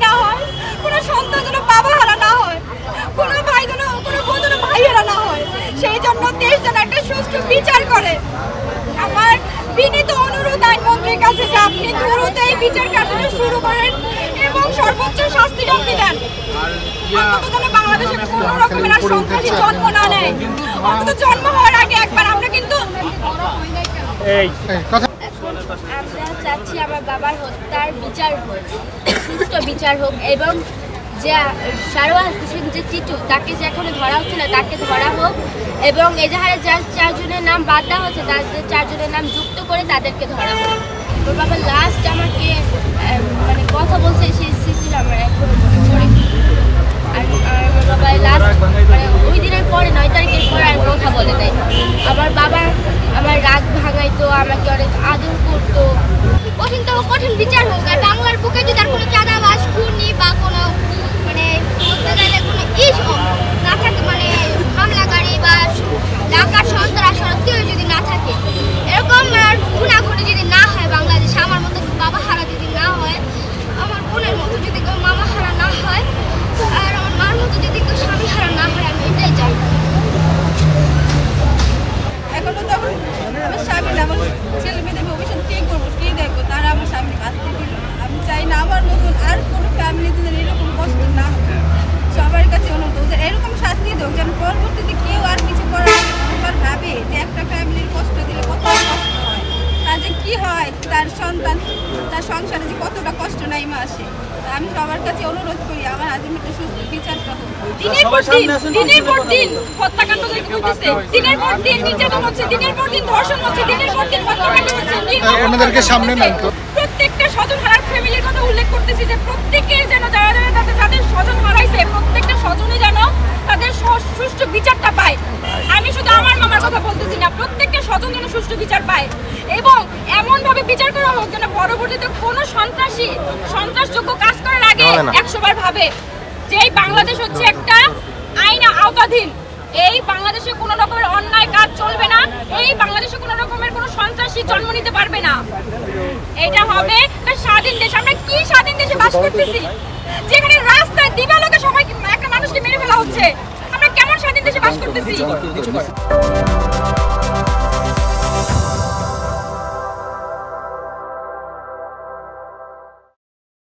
না হয়, কোনো সন্তান যেন বাবা হারা না হয়, কোনো ভাই যেন কোনো বোন যেন ভাই হারা না হয়, সেই জন্য দেশ যেন একটা সুষ্ঠু বিচার করে। আমার বিনীত অনুরোধ আইনমন্ত্রীর কাছে যে আপনি দ্রুত এই বিচার কার্যক্রম শুরু করেন এবং সর্বোচ্চ শাস্তিটা আপনি দেন। অন্তত যেন বাংলাদেশে কোনো রকমের আর সন্ত্রাসী জন্ম না নেয়। অন্তত জন্ম হওয়ার আগে একবার আমরা কিন্তু আমরা চাচ্ছি আমার বাবার হত্যার বিচার হোক, সুষ্ঠু বিচার হোক, এবং যে সারোয়ার হোসেন যে চিটু তাকে যে এখনো ধরা হচ্ছে না তাকে ধরা হোক, এবং এজাহারে যার 4 জনের নাম বাদ দেওয়া হচ্ছে তাদের 4 জনের নাম যুক্ত করে তাদেরকে ধরা হোক। ওর বাবা লাস্ট আমাকে মানে কথা বলছে সেই স্মৃতি আমার এখনো মনে পড়ে। আর আমার বাবা লাস্ট মানে ওই দিনের পরে 9 তারিখের পরে আর কথা বলে নাই। আমার বাবা আমার রাগ ভাঙাইতো, আমাকে অনেক আদর করতো। কঠিন তো কঠিন বিচার হোক। আর বাংলার বুকে যদি আর কোনো চাঁদাবাজ খুনি বা কোনো মানে কোনো ইস্যু না থাকে, মানে হামলাকারী বা ডাকাত সন্ত্রাস কেউ যদি না থাকে, এরকম আর খুনাখুনি যদি না হয় বাংলাদেশে, আমার মতো বাবা হারা যদি না হয়, আমার বোনের মতো যদি কেউ মামা হারা না হয়, আর আমার মার মতো যদি কেউ স্বামী হারা না হয়, আমি এটাই চাই। এখনো তো আমার স্বামী না, আমার ছেলে মেয়েদের ভবিষ্যৎ কে করবো, কে দেখবো, তারা আমার স্বামী বাঁচতে দিল। আমি চাই না আমার মতন আর কোনো ফ্যামিলিতে যেন এরকম কষ্ট না হয়। সবার কাছে অনুরোধ এরকম শাস্তি দেখ যেন পরবর্তীতে কেউ আর কিছু করার ভাবে যে একটা ফ্যামিলির কষ্ট দিলে কত কষ্ট হয়, তার যে কি হয়, তার সন্তান তার সংসারে যে কতটা কষ্ট নাইমা আসে। আমি সবার কাছে অনুরোধ করি আমার আজমিটা সুস্থ বিচারটা হোক। দিনের পর দিন হত্যাকাণ্ড হচ্ছে, দিনের পর দিন নির্যাতন হচ্ছে, দিনের পর দিন ধর্ষণ হচ্ছে, দিনের পর দিন হত্যাকাণ্ড হচ্ছে। আপনাদেরকে সামনে নেন তো। প্রত্যেকটা স্বজন হারার ফ্যামিলির কথা উল্লেখ করতেছি যে প্রত্যেকের যেন যারা যাদের স্বজন হারাইছে প্রত্যেকটা স্বজনই যেন তাদের সুষ্ঠু বিচারটা পায়। আমি শুধু আমার মামার কথা বলতেছি না, প্রত্যেকটা স্বজন যেন সুষ্ঠু বিচার পায় এবং এমনভাবে বিচার করা হোক যেন পরবর্তীতে কোনো সন্ত্রাসযোগ্য কাজ করার আগে 100 বার ভাবে যে এই বাংলাদেশ হচ্ছে একটা আইন আওতাধীন। এই বাংলাদেশে কোনো রকমের অন্যায় কাজ চলবে না, এই বাংলাদেশে কোনো রকমের কোনো সন্ত্রাসী জন্ম নিতে পারবে না। এটা হবে একটা স্বাধীন দেশ। আমরা কি স্বাধীন দেশে বাস করতেছি যেখানে রাস্তায় দিবালোকে সবাই একটা মানুষকে মেরে ফেলা হচ্ছে? আমরা কেমন স্বাধীন দেশে বাস করতেছি?